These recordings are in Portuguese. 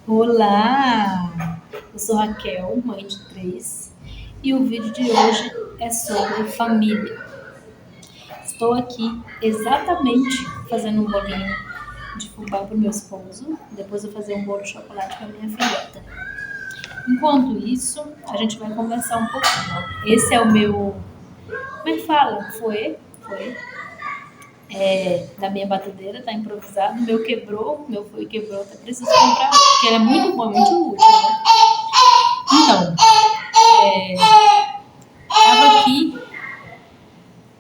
Olá! Eu sou Raquel, mãe de três, e o vídeo de hoje é sobre família. Estou aqui exatamente fazendo um bolinho de fubá para o meu esposo, depois eu vou fazer um bolo de chocolate para minha filhota. Enquanto isso, a gente vai conversar um pouquinho. Esse é o meu, como é que fala? Foi. Da minha batedeira, tá improvisado. O meu quebrou, foi quebrou, tá preciso comprar outro, porque ele é muito bom, muito útil, né? Então, tava aqui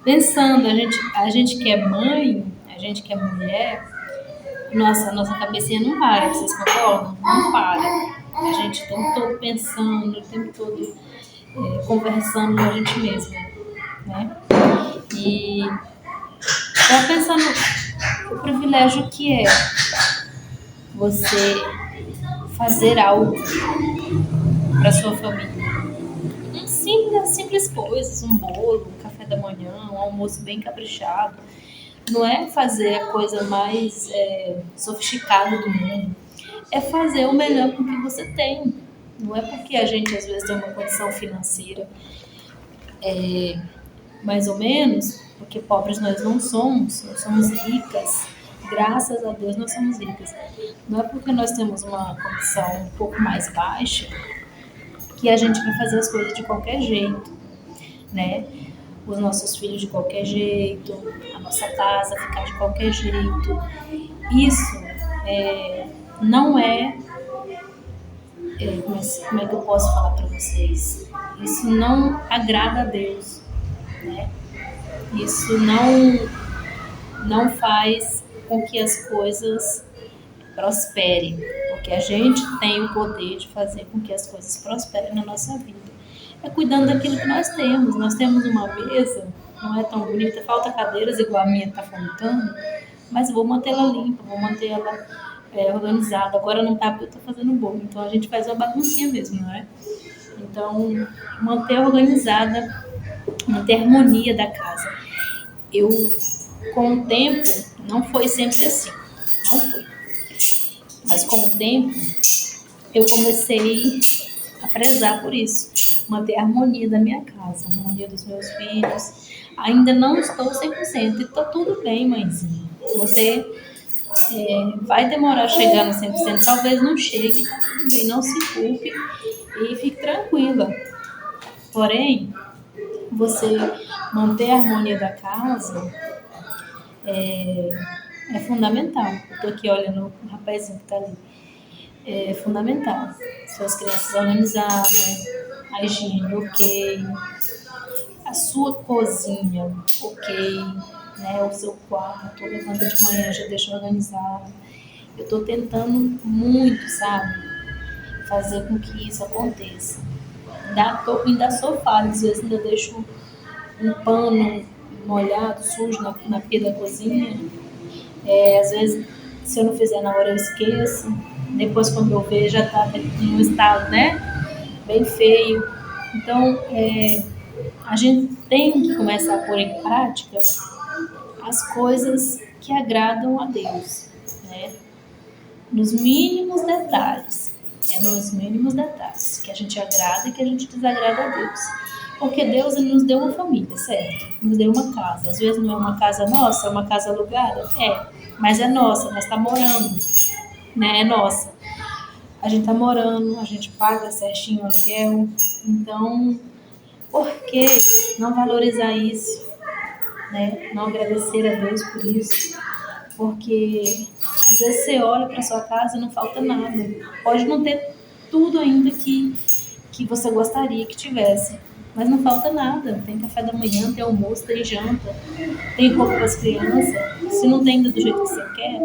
pensando, a gente que é mãe, a gente que é mulher, nossa cabecinha não para, vocês concordam? Não para. A gente o tempo todo pensando, o tempo todo conversando com a gente mesma, né? E tava pensando o privilégio que é você fazer algo para sua família. Simples coisas, um bolo, um café da manhã, um almoço bem caprichado. Não é fazer a coisa mais sofisticada do mundo. É fazer o melhor com o que você tem. Não é porque a gente às vezes tem uma condição financeira mais ou menos, porque pobres nós não somos ricas. Graças a Deus nós somos ricas. Não é porque nós temos uma condição um pouco mais baixa que a gente vai fazer as coisas de qualquer jeito, né? Os nossos filhos de qualquer jeito, a nossa casa ficar de qualquer jeito. Isso não como é que eu posso falar para vocês? Isso não agrada a Deus, né? Isso não faz com que as coisas prosperem, porque a gente tem o poder de fazer com que as coisas prosperem na nossa vida. É cuidando daquilo que nós temos. Nós temos uma mesa, não é tão bonita, falta cadeiras igual a minha está faltando, mas vou mantê-la limpa, vou mantê-la organizada. Agora não está porque eu estou fazendo bolo, então a gente faz uma baguncinha mesmo, não é? Então, manter organizada, manter a harmonia da casa. Eu, com o tempo, não foi sempre assim, não foi. Mas com o tempo, eu comecei a prezar por isso, manter a harmonia da minha casa, a harmonia dos meus filhos. Ainda não estou 100% e está tudo bem, mãezinha. Você vai demorar a chegar no 100%, talvez não chegue, está tudo bem, não se culpe e fique tranquila. Porém, você manter a harmonia da casa é fundamental. Eu estou aqui olhando o rapazinho que está ali. É fundamental. Suas crianças organizadas, a higiene ok, a sua cozinha ok, né? O seu quarto, levanta de manhã, já deixa organizado. Eu estou tentando muito, sabe? Fazer com que isso aconteça. Ainda sou falha, às vezes ainda deixo um pano molhado, sujo na pia da cozinha. Às vezes, se eu não fizer na hora, eu esqueço. Depois, quando eu ver, já está em um estado, né? Bem feio. Então, a gente tem que começar a pôr em prática as coisas que agradam a Deus, né? Nos mínimos detalhes. É nos mínimos detalhes que a gente agrada e que a gente desagrada a Deus. Porque Deus ele nos deu uma família, certo? Nos deu uma casa. Às vezes não é uma casa nossa, é uma casa alugada. Mas é nossa, nós estamos morando, né? É nossa. A gente está morando, a gente paga certinho o aluguel. Então, por que não valorizar isso, né? Não agradecer a Deus por isso? Porque às vezes você olha para sua casa e não falta nada. Pode não ter tudo ainda que você gostaria que tivesse, mas não falta nada. Tem café da manhã, tem almoço, tem janta, tem roupa para as crianças. Se não tem do jeito que você quer,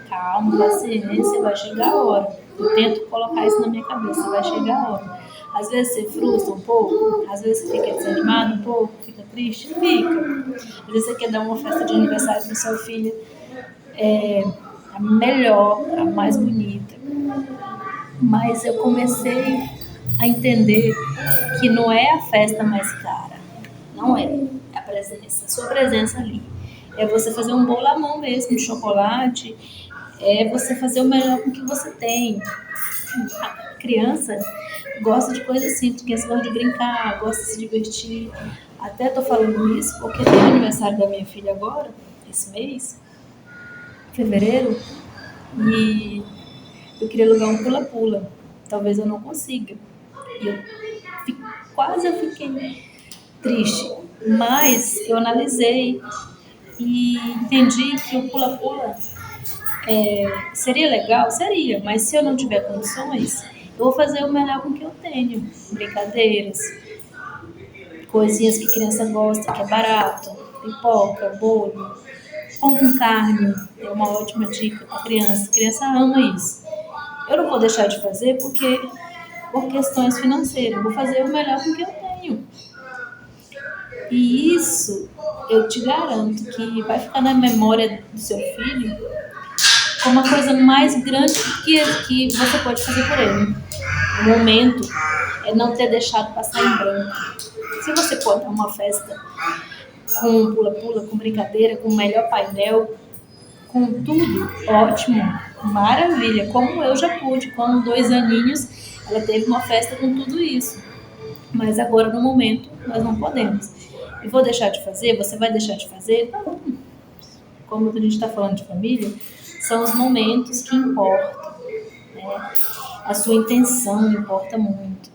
calma, paciência, vai chegar a hora. Eu tento colocar isso na minha cabeça, vai chegar a hora. Às vezes você frustra um pouco, às vezes você fica desanimado um pouco, fica triste, fica. Às vezes você quer dar uma festa de aniversário para sua filha, a melhor, a mais bonita. Mas eu comecei a entender que não é a festa mais cara, não é a presença, a sua presença ali. É você fazer um bolo à mão mesmo, de chocolate, é você fazer o melhor com o que você tem. A criança gosta de coisas simples, criança gosta de brincar, gosta de se divertir. Até tô falando isso porque tem o aniversário da minha filha agora, esse mês, fevereiro, e eu queria alugar um pula-pula. Talvez eu não consiga. E quase eu fiquei triste. Mas eu analisei e entendi que o pula-pula seria legal? Seria, mas se eu não tiver condições, eu vou fazer o melhor com o que eu tenho. Brincadeiras, coisinhas que criança gosta, que é barato, pipoca, bolo, pão com carne, é uma ótima dica para criança. A criança ama isso. Eu não vou deixar de fazer por questões financeiras. Eu vou fazer o melhor com o que eu tenho. E isso, eu te garanto que vai ficar na memória do seu filho como uma coisa mais grande que você pode fazer por ele. O momento é não ter deixado passar em branco. Se você pode dar uma festa com pula-pula, com brincadeira, com o melhor painel, com tudo, ótimo, maravilha. Como eu já pude, com 2 aninhos, ela teve uma festa com tudo isso. Mas agora, no momento, nós não podemos. E vou deixar de fazer? Você vai deixar de fazer? Não. Como a gente está falando de família, são os momentos que importam, né? A sua intenção importa muito.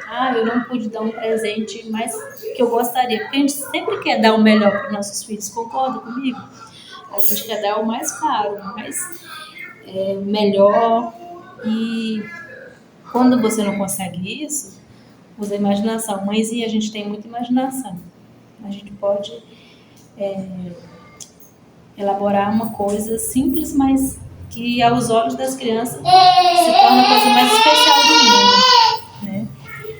Ah, eu não pude dar um presente, mas que eu gostaria. Porque a gente sempre quer dar o melhor para os nossos filhos, concorda comigo? A gente quer dar o mais caro, o mais melhor. E quando você não consegue isso, usa a imaginação. Mãezinha, a gente tem muita imaginação. A gente pode elaborar uma coisa simples, mas que aos olhos das crianças se torna a coisa mais especial do mundo, né?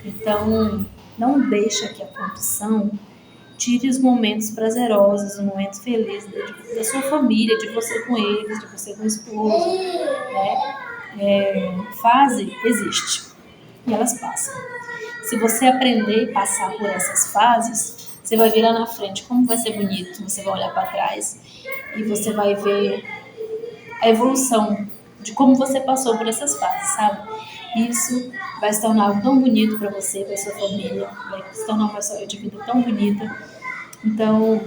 Então, não deixa que a competição tire os momentos prazerosos, os momentos felizes da sua família, de você com eles, de você com o esposo, né? Fase existe e elas passam. Se você aprender e passar por essas fases, você vai ver lá na frente como vai ser bonito. Você vai olhar para trás e você vai ver a evolução de como você passou por essas fases, sabe? Isso vai se tornar algo tão bonito para você, para sua família, vai se tornar uma história de vida tão bonita. Então,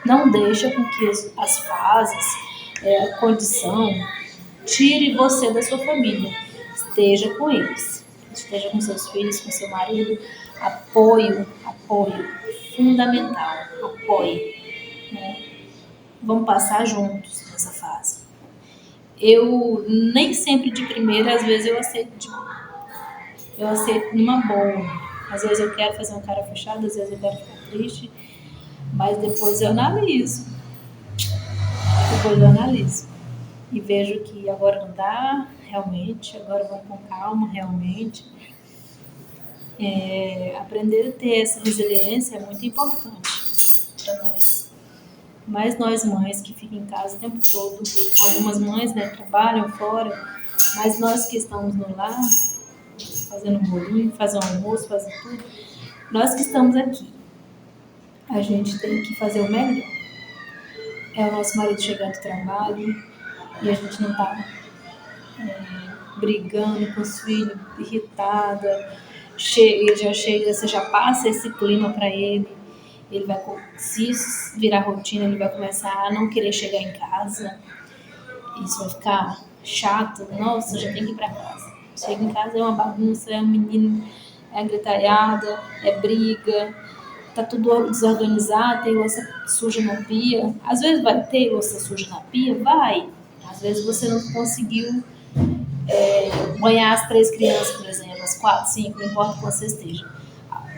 não deixa com que as fases, a condição, tire você da sua família. Esteja com eles, esteja com seus filhos, com seu marido. Apoio, fundamental, apoio, né? Vamos passar juntos nessa fase. Eu nem sempre de primeira, às vezes eu aceito numa boa. Às vezes eu quero fazer uma cara fechada, às vezes eu quero ficar triste, mas depois eu analiso. E vejo que agora não dá, realmente, agora vamos com calma, realmente. Aprender a ter essa resiliência é muito importante para nós. Mas nós mães que ficam em casa o tempo todo, algumas mães, né, trabalham fora, mas nós que estamos no lar, fazendo um bolinho, fazendo um almoço, fazendo tudo, nós que estamos aqui, a gente tem que fazer o melhor. É o nosso marido chegar do trabalho e a gente não tá brigando com os filhos, irritada, ele já chega, você já passa esse clima para ele. Ele vai, se isso virar rotina, ele vai começar a não querer chegar em casa. Isso vai ficar chato. Nossa, já tem que ir para casa. Chega em casa, é uma bagunça, é um menino, é gritalhada, é briga, tá tudo desorganizado, tem louça suja na pia. Às vezes vai ter louça suja na pia? Vai. Às vezes você não conseguiu banhar as 3 crianças, por exemplo, as 4, 5, não importa que você esteja.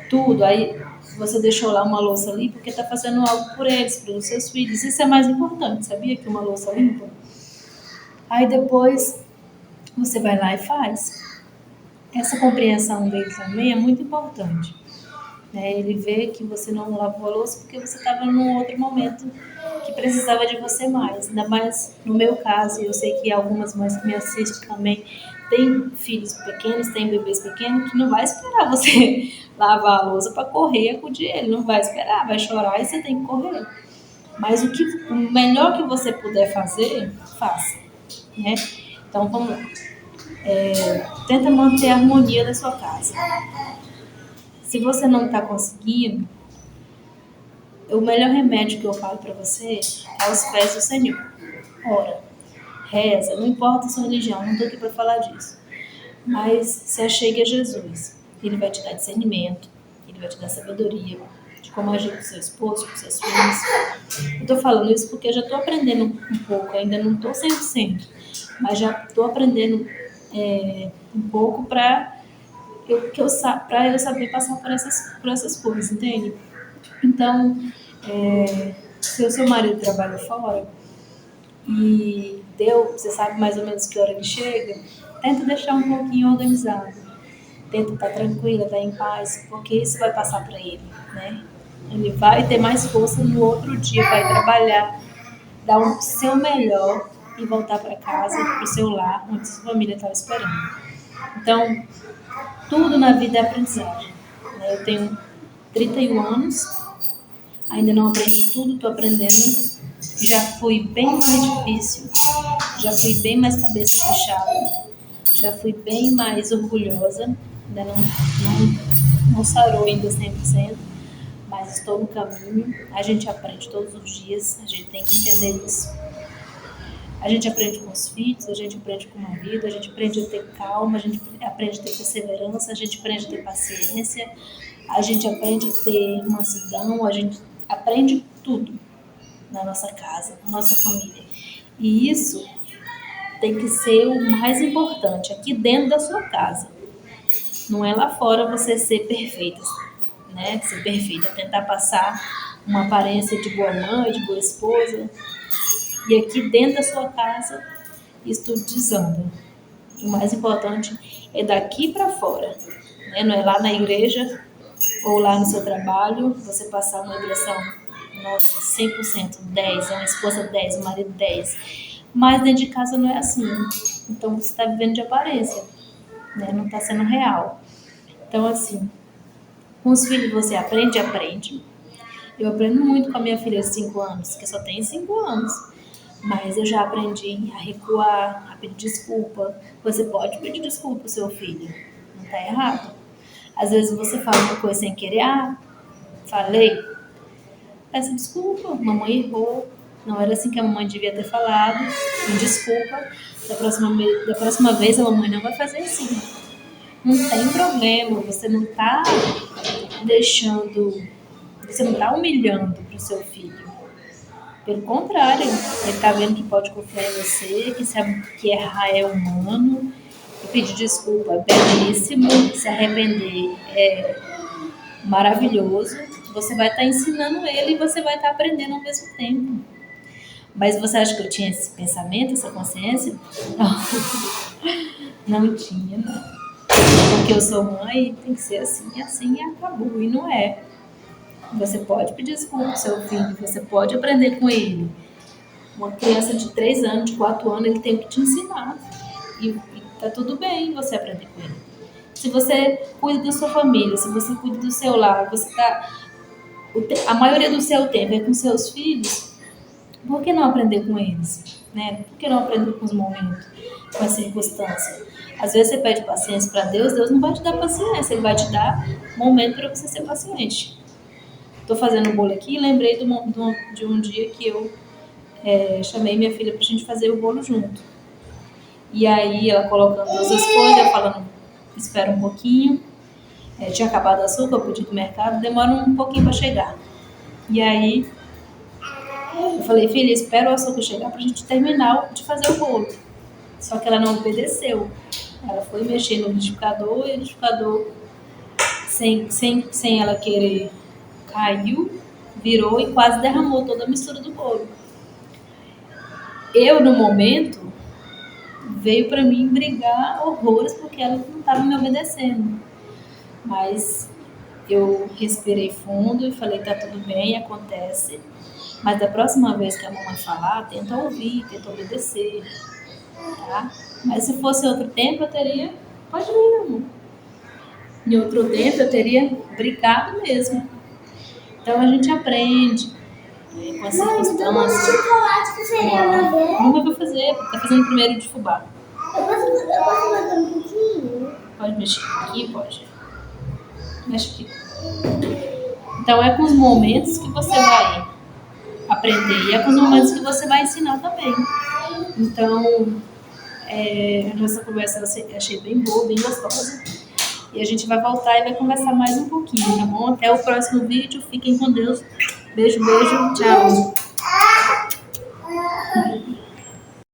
Tudo, aí você deixou lá uma louça ali porque está fazendo algo por eles, pelos seus filhos. Isso é mais importante, sabia? Que uma louça limpa. Aí depois você vai lá e faz. Essa compreensão dele também é muito importante. Ele vê que você não lavou a louça porque você estava num outro momento que precisava de você mais. Ainda mais no meu caso, eu sei que algumas mães que me assistem também têm filhos pequenos, têm bebês pequenos, que não vai esperar você lavar a louça para correr e acudir ele. Não vai esperar, vai chorar e você tem que correr. Mas o melhor que você puder fazer, faça. Né? Então vamos lá. Tenta manter a harmonia da sua casa. Se você não está conseguindo, o melhor remédio que eu falo para você é aos pés do Senhor. Ora, reza, não importa a sua religião, não estou aqui para falar disso. Mas se achegue a Jesus. Ele vai te dar discernimento, ele vai te dar sabedoria de como agir com seu esposo, com seus filhos. Eu estou falando isso porque eu já estou aprendendo um pouco, ainda não estou 100%, mas já estou aprendendo um pouco para eu saber passar por essas coisas, entende? Então, se o seu marido trabalha fora e você sabe mais ou menos que hora ele chega, tenta deixar um pouquinho organizado. Tenta estar tranquila, estar em paz, porque isso vai passar para ele, né? Ele vai ter mais força no outro dia, vai trabalhar, dar o seu melhor e voltar para casa, para o seu lar, onde sua família estava esperando. Então, tudo na vida é aprendizagem, né? Eu tenho 31 anos, ainda não aprendi tudo, estou aprendendo. Já fui bem mais difícil, já fui bem mais cabeça fechada, já fui bem mais orgulhosa, ainda não sarou ainda 100%, mas estou no caminho. A gente aprende todos os dias, a gente tem que entender isso. A gente aprende com os filhos, a gente aprende com o marido, a gente aprende a ter calma, a gente aprende a ter perseverança, a gente aprende a ter paciência, a gente aprende a ter mansidão, a gente aprende tudo na nossa casa, na nossa família. E isso tem que ser o mais importante, aqui dentro da sua casa. Não é lá fora você ser perfeita, né? Ser perfeita, tentar passar uma aparência de boa mãe, de boa esposa. E aqui dentro da sua casa, isso tudo desanda. O mais importante é daqui para fora, né? Não é lá na igreja ou lá no seu trabalho, você passar uma direção, nossa, 100%, 10, é uma esposa 10, um marido 10. Mas dentro de casa não é assim. Então você está vivendo de aparência, né? Não está sendo real. Então, assim, com os filhos você aprende. Eu aprendo muito com a minha filha de 5 anos, que só tem 5 anos. Mas eu já aprendi a recuar, a pedir desculpa. Você pode pedir desculpa ao seu filho, não está errado. Às vezes você fala uma coisa sem querer, falei, peça desculpa, mamãe errou, não era assim que a mamãe devia ter falado, me desculpa, da próxima vez a mamãe não vai fazer assim. Não tem problema, você não está você não está humilhando para o seu filho. Pelo contrário, ele está vendo que pode confiar em você, que sabe que errar é humano, e pedir desculpa é belíssimo, se arrepender é maravilhoso. Você vai estar ensinando ele e você vai estar aprendendo ao mesmo tempo. Mas você acha que eu tinha esse pensamento, essa consciência? Não tinha, não. Porque eu sou mãe, tem que ser assim e acabou. E não é. Você pode pedir desculpa ao seu filho, você pode aprender com ele. Uma criança de 3 anos, de 4 anos, ele tem que te ensinar. E tá tudo bem você aprender com ele. Se você cuida da sua família, se você cuida do seu lar, a maioria do seu tempo é com seus filhos, por que não aprender com eles? Né? Por que não aprender com os momentos, com as circunstâncias? Às vezes você pede paciência para Deus, Deus não vai te dar paciência, Ele vai te dar momento para você ser paciente. Estou fazendo um bolo aqui e lembrei de um dia que eu chamei minha filha para a gente fazer o bolo junto. E aí ela colocando as coisas, eu falando, espera um pouquinho. Tinha acabado o açúcar, eu pedi do mercado, demora um pouquinho para chegar. E aí eu falei, filha, espera o açúcar chegar pra gente terminar de fazer o bolo. Só que ela não obedeceu. Ela foi mexer no liquidificador e o liquidificador, sem ela querer, caiu, virou e quase derramou toda a mistura do bolo. Eu, no momento, veio para mim brigar horrores porque ela não estava me obedecendo. Mas eu respirei fundo e falei, tá tudo bem, acontece. Mas da próxima vez que a mamãe falar, tenta ouvir, tenta obedecer, tá? Mas se fosse outro tempo, eu teria, pode vir, amor. Em outro tempo, eu teria brigado mesmo. Então a gente aprende com as circunstâncias. Não vai fazer, tá fazendo primeiro de fubá. posso mexer um pouquinho? Pode mexer aqui? Pode. Mexe aqui. Então, é com os momentos que você vai aprender e é com os momentos que você vai ensinar também. Então, a nossa conversa eu achei bem boa, bem gostosa. E a gente vai voltar e vai conversar mais um pouquinho, tá bom? Até o próximo vídeo. Fiquem com Deus. Beijo, beijo. Tchau.